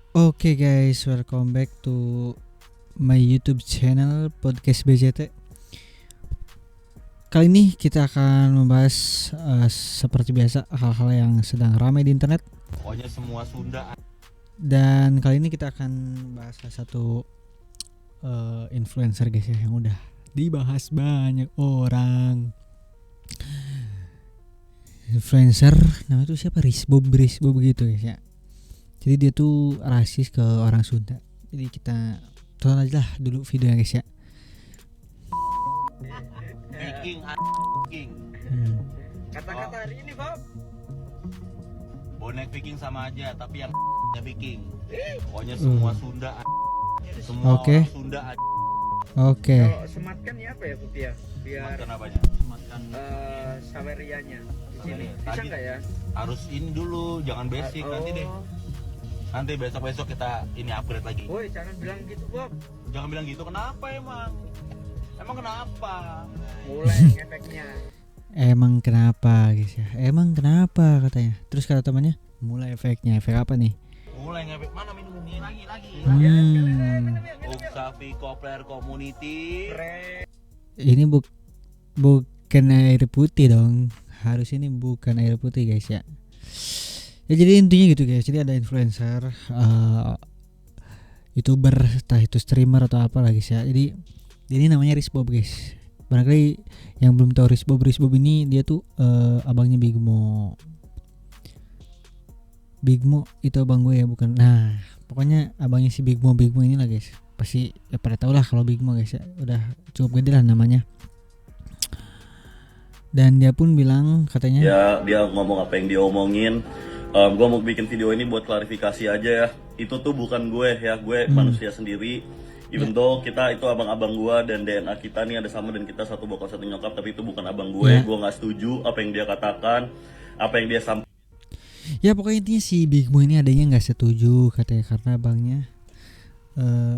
Oke guys, welcome back to my YouTube channel Podcast BJT. Kali ini kita akan membahas seperti biasa hal-hal yang sedang ramai di internet. Pokoknya semua Sunda. Dan kali ini kita akan bahas salah satu influencer guys ya, yang udah dibahas banyak orang. Influencer namanya tuh siapa? Risbob gitu guys ya. Jadi dia tuh rasis ke orang Sunda. Jadi kita tonton aja lah dulu videonya guys ya. Viking Viking. Kata-kata hari ini, Bob. Bonek Viking sama aja, tapi yang Viking. Pokoknya semua Sunda. Semua Oke. orang Sunda. Oke. Kalau sematkan ya apa ya, Putih ya? Biar Sematkan apanya? Sematkan Sawerianya di sini. Bisa Tadi enggak ya? harus ini dulu, jangan basic nanti deh. Nanti besok kita ini upgrade lagi. Woi, jangan bilang gitu, Bob. Jangan bilang gitu, kenapa emang? Emang kenapa? Mulai efeknya. Emang kenapa guys ya? Emang kenapa katanya? Terus kata temannya, mulai efeknya. Efek apa nih? Mulai ngefek mana minum ini lagi. Uksavi Kopler Community. Ini bukan air putih dong. Harus ini bukan air putih guys ya. Ya jadi intinya gitu guys. Jadi ada influencer, YouTuber, entah itu streamer atau apa lagi guys ya. Jadi ini namanya Risbob guys. Barangkali yang belum tahu Risbob ini dia tuh abangnya Bigmo. Bigmo itu abang gue ya, bukan. Nah, pokoknya abangnya si Bigmo ini lah guys. Pasti ya pada tau lah kalau Bigmo guys ya. Udah cukup gede lah namanya. Dan dia pun bilang katanya, Ya dia ngomong apa yang dia omongin. Gue mau bikin video ini buat klarifikasi aja ya. Itu tuh bukan gue ya, gue manusia sendiri. Even though kita itu abang-abang gue dan DNA kita nih ada sama dan kita satu bokap satu nyokap, tapi itu bukan abang gue. Ya. Gue nggak setuju apa yang dia katakan, apa yang dia sampaikan. ya pokoknya intinya si Bigmo ini adanya nggak setuju katanya karena abangnya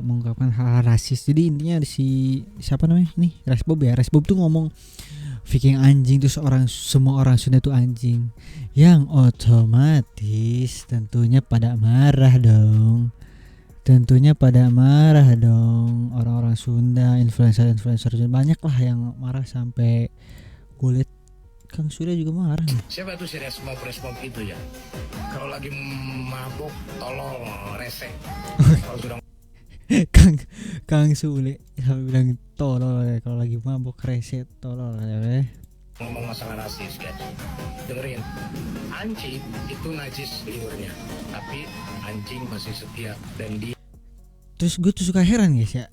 mengungkapkan hal rasis. Jadi intinya si siapa namanya nih, Risbob ya. Risbob tuh ngomong Viking anjing, terus semua orang Sunda itu anjing, yang otomatis tentunya pada marah dong. Orang-orang Sunda, influencer Sunda banyak lah yang marah, sampai kulit Kang Surya juga marah nih. Siapa tuh si respon itu ya? Kalau lagi mabuk, tolol, rese. Kalau sudah Kang Sule sampai bilang tolol ya, kalau lagi mabuk reset tolol ya. ngomong masalah rasis, guys, dengerin. Anjing itu najis liurnya, tapi anjing masih setia dan dia. Terus gue tuh suka heran guys ya,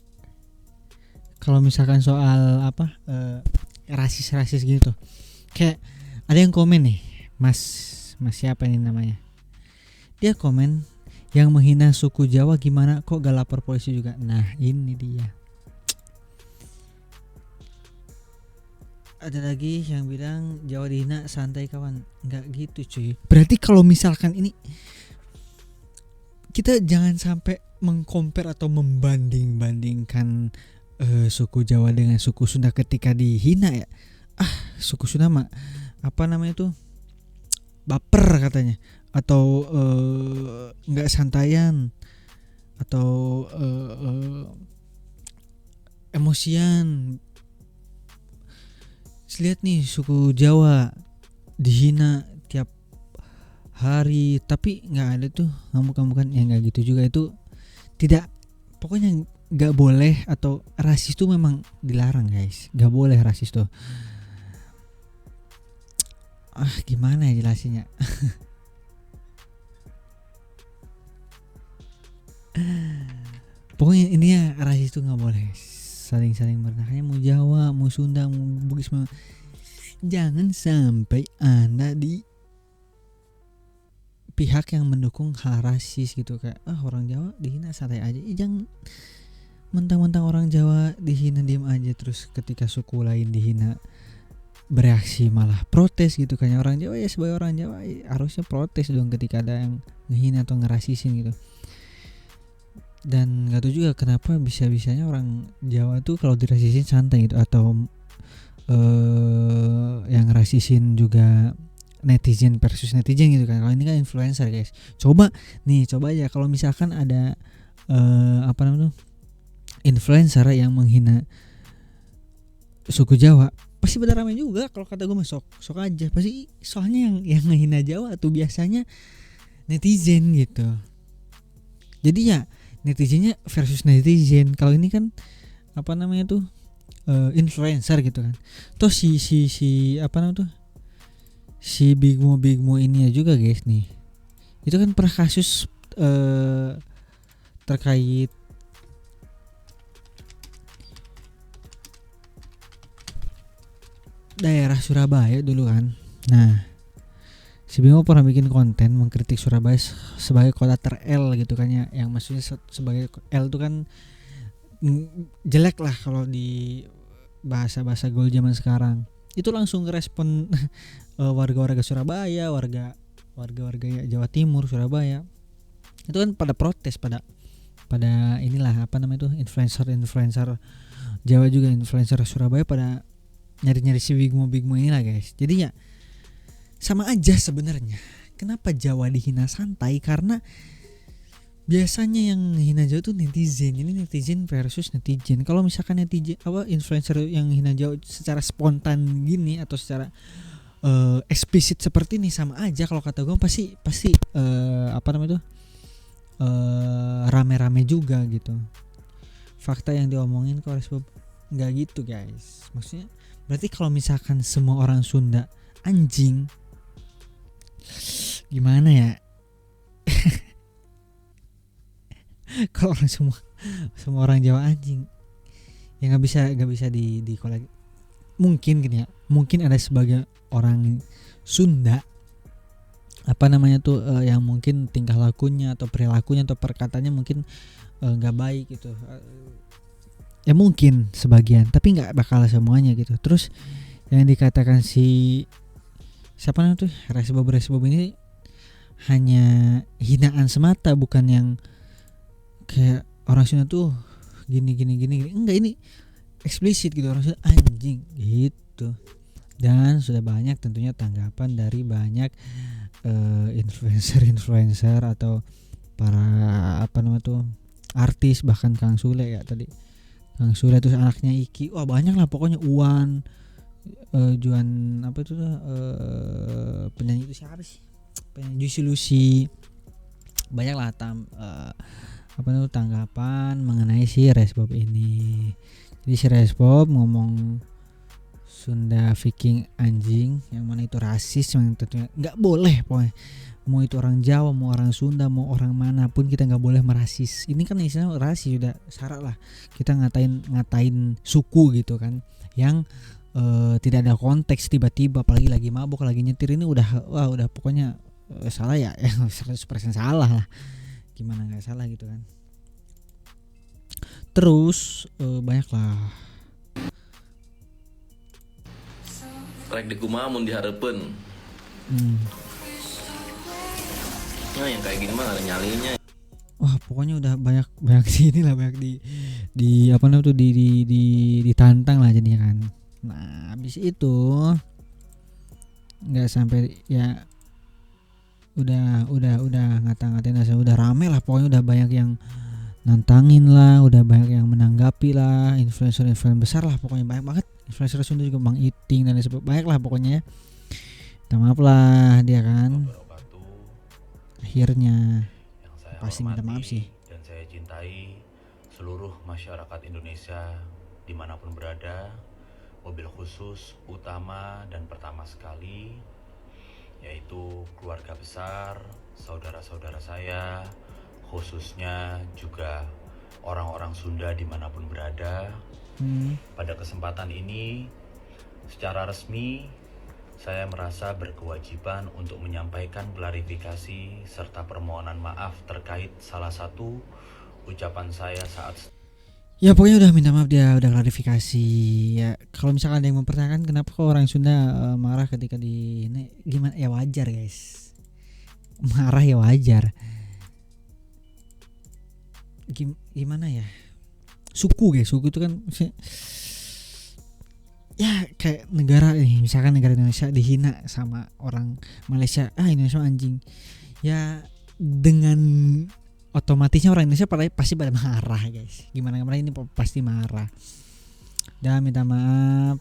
kalau misalkan soal apa rasis gitu, kayak ada yang komen nih, mas siapa ini namanya, dia komen, yang menghina suku Jawa gimana kok gak lapor polisi juga. Nah ini dia. Ada lagi yang bilang Jawa dihina santai kawan. Nggak gitu cuy. Berarti kalau misalkan ini, kita jangan sampai mengcompare atau membanding-bandingkan suku Jawa dengan suku Sunda ketika dihina ya. Suku Sunda mah apa namanya itu, baper katanya, atau nggak santayan, atau emosian. Lihat nih suku Jawa dihina tiap hari, tapi nggak ada tuh ngamuk-ngamukan. Ya nggak gitu juga, itu tidak, pokoknya nggak boleh. Atau rasis tuh memang dilarang guys, nggak boleh rasis tuh. Gimana ya jelasinnya. Pokoknya intinya rasis tuh nggak boleh, saling merendahkan, mau Jawa, mau Sunda, mau Bugis, mau, jangan sampai Anda di pihak yang mendukung hal rasis gitu. Kayak orang Jawa dihina santai aja. Jangan mentang-mentang orang Jawa dihina diam aja, terus ketika suku lain dihina bereaksi malah protes gitu. Kayak orang Jawa ya, sebagai orang Jawa harusnya protes dong ketika ada yang ngehina atau ngerasisin gitu. Dan gak tahu juga kenapa bisa-bisanya orang Jawa tuh kalau dirasisin santai gitu, atau yang rasisin juga netizen versus netizen gitu kan. Kalau ini kan influencer guys. Coba aja kalau misalkan ada apa namanya tuh, influencer yang menghina suku Jawa, pasti pada ramai juga. Kalau kata gue mah sok aja pasti, soalnya yang ngehina Jawa tuh biasanya netizen gitu. Jadi ya netizennya versus netizen. Kalau ini kan apa namanya tuh influencer gitu kan. Toh si apa namanya tuh, si Bigmo ini ya juga guys nih, itu kan pernah kasus terkait daerah Surabaya dulu kan. Nah, si Bimo pernah bikin konten mengkritik Surabaya sebagai kota ter-L gitu kan ya, yang maksudnya sebagai L itu kan jelek lah kalau di bahasa gaul zaman sekarang. Itu langsung ngerespon warga-warga Surabaya, warga Jawa Timur, Surabaya. Itu kan pada protes, pada inilah apa namanya itu, influencer Jawa juga, influencer Surabaya pada nyari si Bigmo inilah guys. Jadi ya sama aja sebenarnya. Kenapa Jawa dihina santai? Karena biasanya yang hina Jawa tuh netizen. Ini netizen versus netizen. Kalau misalkan netizen apa influencer yang hina Jawa secara spontan gini atau secara eksplisit seperti ini, sama aja kalau kata gue pasti apa namanya tuh rame-rame juga gitu. Fakta yang diomongin kok Resbob nggak gitu guys. Maksudnya berarti kalau misalkan semua orang Sunda anjing, gimana ya? Kalau semua orang Jawa anjing, ya nggak bisa di kolek. Mungkin gini ya, mungkin ada sebagian orang Sunda apa namanya tuh yang mungkin tingkah lakunya atau perilakunya atau perkataannya mungkin nggak baik gitu. Ya mungkin sebagian, tapi nggak bakal semuanya gitu. Terus yang dikatakan si siapa namanya tuh Resbob ini hanya hinaan semata, bukan yang kayak orang Sunda tuh gini. Enggak, ini eksplisit gitu, orang Sunda anjing gitu. Dan sudah banyak tentunya tanggapan dari banyak influencer atau para apa namanya tuh artis, bahkan Kang Sule ya tadi. Kang Sule terus anaknya Iki, wah banyak lah pokoknya, Uwan, Juan apa itu penyanyi itu siapa sih? Penyanyi Juicy Lucy. Banyak lah apa itu tanggapan mengenai si Resbob ini. Jadi si Resbob ngomong Sunda Viking anjing, yang mana itu rasis, yang tentunya nggak boleh pokoknya. Mau itu orang Jawa, mau orang Sunda, mau orang manapun kita nggak boleh merasis. Ini kan istilahnya rasis, sudah syarat lah kita ngatain suku gitu kan, yang tidak ada konteks tiba-tiba, apalagi lagi mabuk lagi nyetir, ini udah pokoknya salah ya 100% salah lah, gimana nggak salah gitu kan. Terus banyak lah Rek di kumaha mun dihareupeun. Nah, yang kayak gini mah ada nyalinya. Wah, pokoknya udah banyak sini lah, banyak di apa namanya tuh ditantang lah jadinya kan. Nah, habis itu nggak sampai ya udah ngata-ngatain aja, udah rame lah pokoknya, udah banyak yang nantangin lah, udah banyak yang menanggapi lah, influencer besar lah pokoknya, banyak banget influencer Sunda juga, Bang Iting dan lain sebagainya, banyak lah pokoknya ya. Minta maaf lah dia kan, akhirnya pasti minta maaf sih. Dan saya cintai seluruh masyarakat Indonesia dimanapun berada, mobil khusus utama dan pertama sekali yaitu keluarga besar, saudara-saudara saya, khususnya juga orang-orang Sunda dimanapun berada. Pada kesempatan ini secara resmi saya merasa berkewajiban untuk menyampaikan klarifikasi serta permohonan maaf terkait salah satu ucapan saya saat Ya pokoknya udah minta maaf, dia udah klarifikasi ya. Kalau misalkan ada yang mempertanyakan kenapa kok orang Sunda marah ketika di ini, gimana ya, wajar guys, marah ya wajar. Gimana ya, suku guys, suku itu kan ya kayak negara nih, misalkan negara Indonesia dihina sama orang Malaysia, Indonesia anjing. Ya dengan otomatisnya orang Indonesia pasti pada marah guys. Gimana ini pasti marah. Dan minta maaf.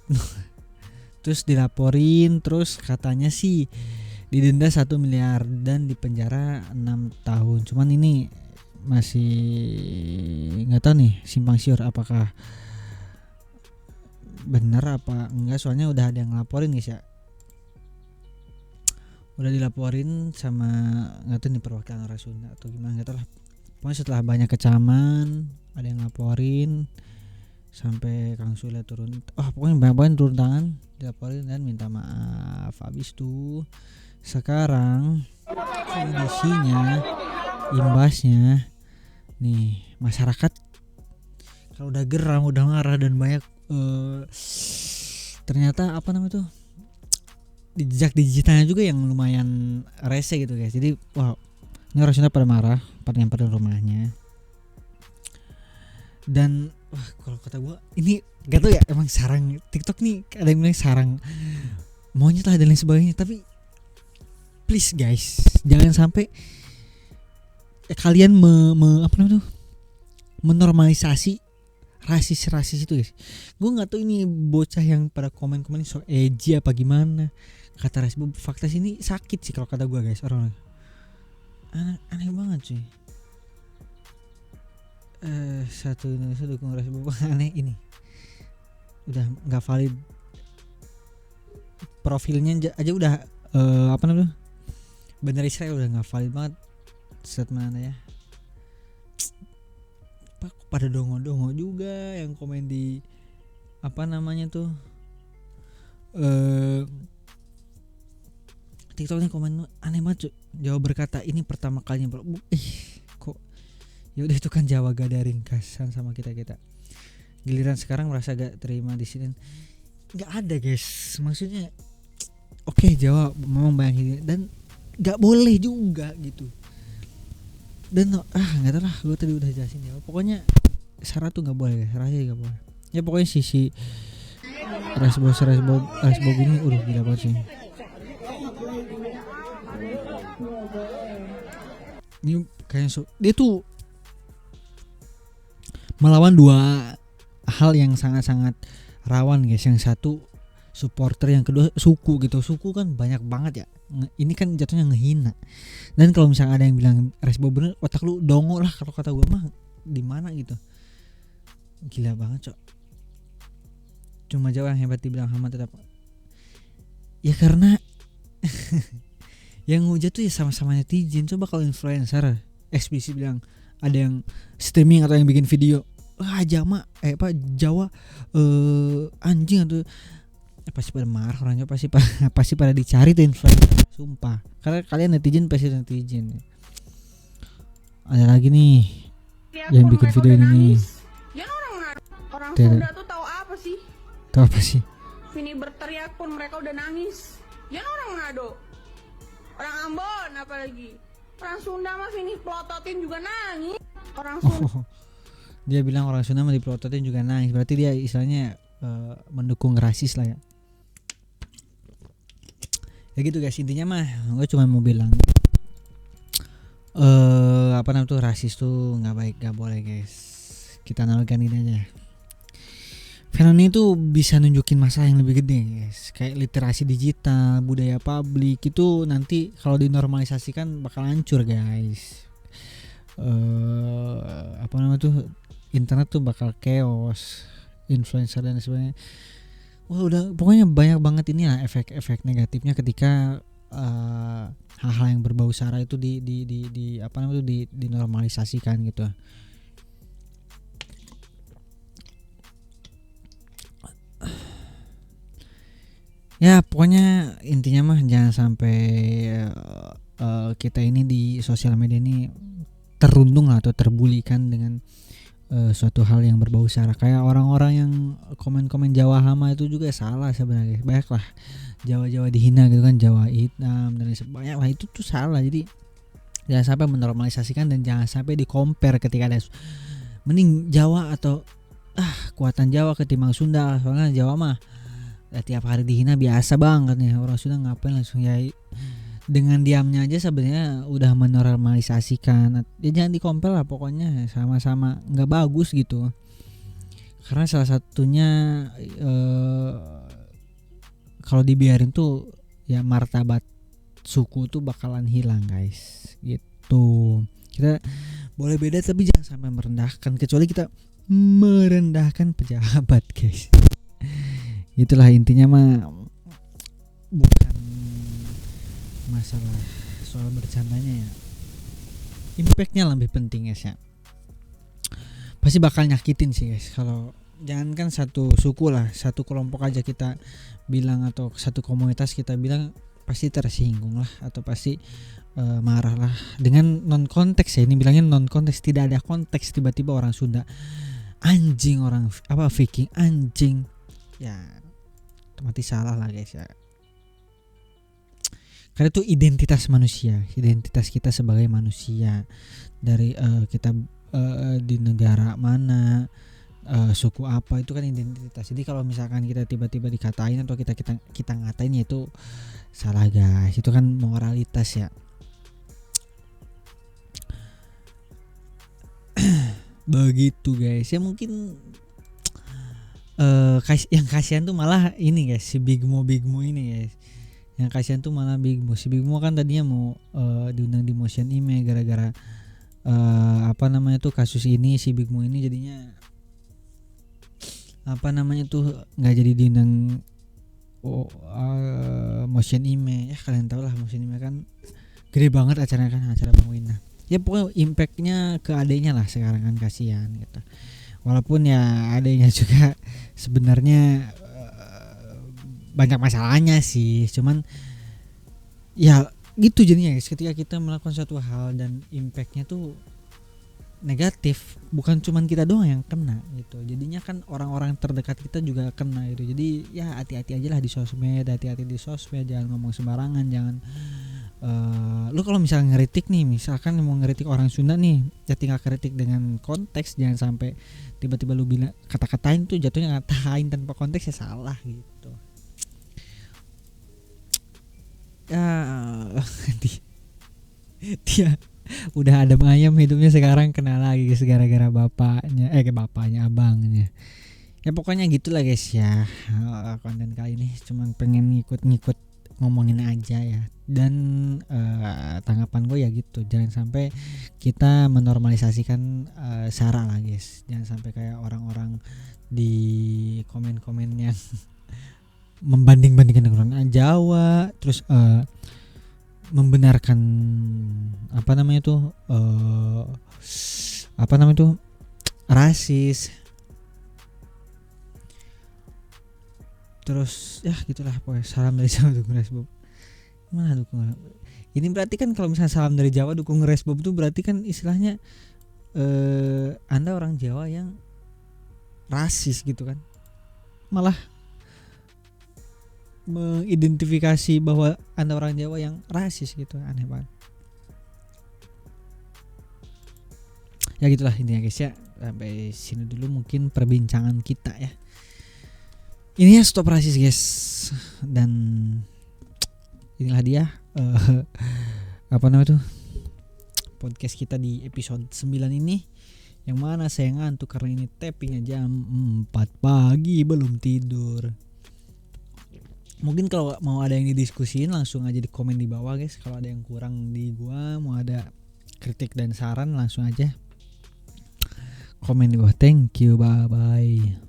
Terus dilaporin, terus katanya sih didenda 1 miliar dan dipenjara 6 tahun. Cuman ini masih nggak tahu nih simpang siur apakah benar apa enggak, soalnya udah ada yang ngelaporin guys ya. Udah dilaporin sama nggak tahu nih perwakilan orang Sunda atau gimana, nggak tahu lah. Pokoknya setelah banyak kecaman ada yang ngelaporin sampai Kang Sule turun, pokoknya banyak turun tangan, dilaporin dan minta maaf. Habis itu sekarang kondisinya, imbasnya nih, masyarakat kalau udah geram, udah marah dan banyak ternyata apa namanya tuh, jejak digitalnya juga yang lumayan rese gitu guys. Jadi ini orang Sunda pada marah, pada nyamperin rumahnya. Dan kalau kata gue ini gak tau ya, emang sarang TikTok nih, ada yang bilang sarang monyet lah dan lain sebagainya. Tapi please guys, jangan sampai kalian apa namanya tuh, menormalisasi rasis itu guys. Gue nggak tahu ini bocah yang pada komen so edgy apa gimana. Kata Resbob, fakta sini sakit sih kalau kata gue guys. Orang aneh banget sih. Satu Indonesia dukung Resbob, aneh ini. Udah nggak valid, profilnya aja udah apa namanya, Bener Israel udah nggak valid banget statementnya ya. Pada dongo-dongo juga yang komen di apa namanya tuh TikTok nih, komen aneh banget cuy. Jawa berkata ini pertama kalinya bro. Kok ya udah, itu kan Jawa gak ada ringkasan sama kita. Giliran sekarang merasa gak terima di sini. Gak ada guys. Maksudnya oke, Jawa memang banyak dan gak boleh juga gitu. Dan nggak tahu lah, gue tadi udah jelasin ya. Pokoknya syarat tuh nggak boleh, syaratnya nggak boleh. Ya pokoknya sisi Resbob ini udah gila banget sih. Ini kayaknya dia tuh melawan dua hal yang sangat-sangat rawan guys. Yang satu supporter, yang kedua suku gitu. Suku kan banyak banget ya. Ini kan jatuhnya ngehina. Dan kalau misalnya ada yang bilang Resbob bener, otak lu dongo lah kalau kata gue mah. Di mana gitu. Gila banget cok. Cuma Jawa yang hebat dibilang hama tetap. Ya karena yang ngehujat tuh ya sama-sama netizen. Coba kalau influencer eksplisit bilang, ada yang streaming atau yang bikin video, Jawa anjing atau pasti pada marah orangnya, pasti pada dicari tuh influencer, sumpah. Karena kalian netizen pasti netizen. Ada lagi nih yang bikin video ini nih. Ya orang Sunda tuh tahu apa sih? Tahu apa sih? Vini berteriak pun mereka udah nangis. Ya orang Manado, orang Ambon apalagi. Orang Sunda mah Vini pelototin juga nangis. Orang Sunda. Dia bilang orang Sunda mah dipelototin juga nangis. Berarti dia istilahnya mendukung rasis lah ya. Ya gitu guys, intinya mah gue cuma mau bilang apa namanya tuh, rasis tuh nggak baik, nggak boleh guys. Kita analogikan ini aja. Fenomena itu bisa nunjukin masalah yang lebih gede guys, kayak literasi digital, budaya publik itu nanti kalau dinormalisasikan bakal hancur guys. Apa namanya tuh, internet tuh bakal chaos, influencer dan sebagainya. Wah udah, pokoknya banyak banget ini lah efek-efek negatifnya ketika hal-hal yang berbau sara itu di apa namanya itu dinormalisasikan gitu. Ya pokoknya intinya mah jangan sampai kita ini di sosial media ini terundung atau terbulikan dengan suatu hal yang berbau sara. Kayak orang-orang yang komen-komen Jawa hama itu juga salah sebenarnya. Banyak lah Jawa-Jawa dihina gitu kan, Jawa hitam dan banyak lah, itu tuh salah. Jadi jangan sampai menormalisasikan dan jangan sampai di-compare ketika ada mending Jawa atau kuatan Jawa ketimbang Sunda. Soalnya Jawa mah tiap hari dihina biasa banget nih orang Sunda, ngapain langsung ya dengan diamnya aja sebenarnya udah menormalisasikan. Ya jangan dikompel lah pokoknya, sama-sama nggak bagus gitu. Karena salah satunya kalau dibiarin tuh ya martabat suku tuh bakalan hilang guys gitu. Kita boleh beda tapi jangan sampai merendahkan, kecuali kita merendahkan pejabat guys. Itulah intinya mah, bukan masalah soal bercandanya ya, impactnya lebih penting guys ya. Pasti bakal nyakitin sih guys kalau jangankan satu suku lah, satu kelompok aja kita bilang atau satu komunitas kita bilang, pasti tersinggung lah atau pasti marah lah. Dengan non konteks ya, ini bilangnya non konteks, tidak ada konteks, tiba-tiba orang Sunda anjing, orang apa Viking anjing, ya otomatis salah lah guys ya. Karena itu identitas manusia, identitas kita sebagai manusia, dari kita di negara mana, suku apa, itu kan identitas. Jadi kalau misalkan kita tiba-tiba dikatain atau kita ngatain, ya itu salah guys, itu kan moralitas ya. Begitu guys ya. Mungkin yang kasihan tuh malah ini guys, si Big Mo ini guys. Yang kasihan tuh malah Big Mo. Si Big Mo kan tadinya mau diundang di Motion Ime, gara-gara apa namanya tuh kasus ini, si Big Mo ini jadinya apa namanya tuh nggak jadi diundang Motion Ime. Ya kalian tau lah Motion Ime kan gede banget acaranya kan, acara Bang Wina. Ya pokoknya impactnya ke adenya lah sekarang kan, kasihan gitu. Walaupun ya adenya juga sebenarnya banyak masalahnya sih, cuman ya gitu jadinya guys. Ketika kita melakukan suatu hal dan impactnya tuh negatif, bukan cuman kita doang yang kena gitu, jadinya kan orang-orang terdekat kita juga kena gitu. Jadi ya hati-hati aja lah di sosmed, jangan ngomong sembarangan, jangan lu kalau misalnya ngeritik nih, misalkan mau ngeritik orang Sunda nih, ya tinggal kritik dengan konteks, jangan sampai tiba-tiba lu bilang kata-katain tuh jatuhnya ngatain tanpa konteks, ya salah gitu. Ya dia udah adem ayam hidupnya, sekarang kena lagi gara-gara bapaknya abangnya. Ya pokoknya gitulah guys ya. Konten kali ini cuman pengen ngikut ngomongin aja ya. Dan tanggapan gue ya gitu, jangan sampai kita menormalisasikan sara lah guys. Jangan sampai kayak orang-orang di komen-komen yang membanding-bandingkan dengan orang Jawa, terus membenarkan apa namanya tuh rasis. Terus ya gitulah pokoknya. Salam dari Jawa dukung Resbob. Mana dukung? Ini berarti kan kalau misalnya salam dari Jawa dukung Resbob itu berarti kan istilahnya Anda orang Jawa yang rasis gitu kan. Malah mengidentifikasi bahwa Anda orang Jawa yang rasis gitu, aneh banget. Ya gitulah intinya guys ya. Sampai sini dulu mungkin perbincangan kita ya. Ini ya stop rasis guys. Dan inilah dia apa namanya tuh podcast kita di episode 9 ini, yang mana saya ngantuk karena ini tappingnya jam 4 pagi belum tidur. Mungkin kalau mau ada yang didiskusiin langsung aja di komen di bawah guys. Kalau ada yang kurang di gua, mau ada kritik dan saran langsung aja komen di bawah. Thank you, bye bye.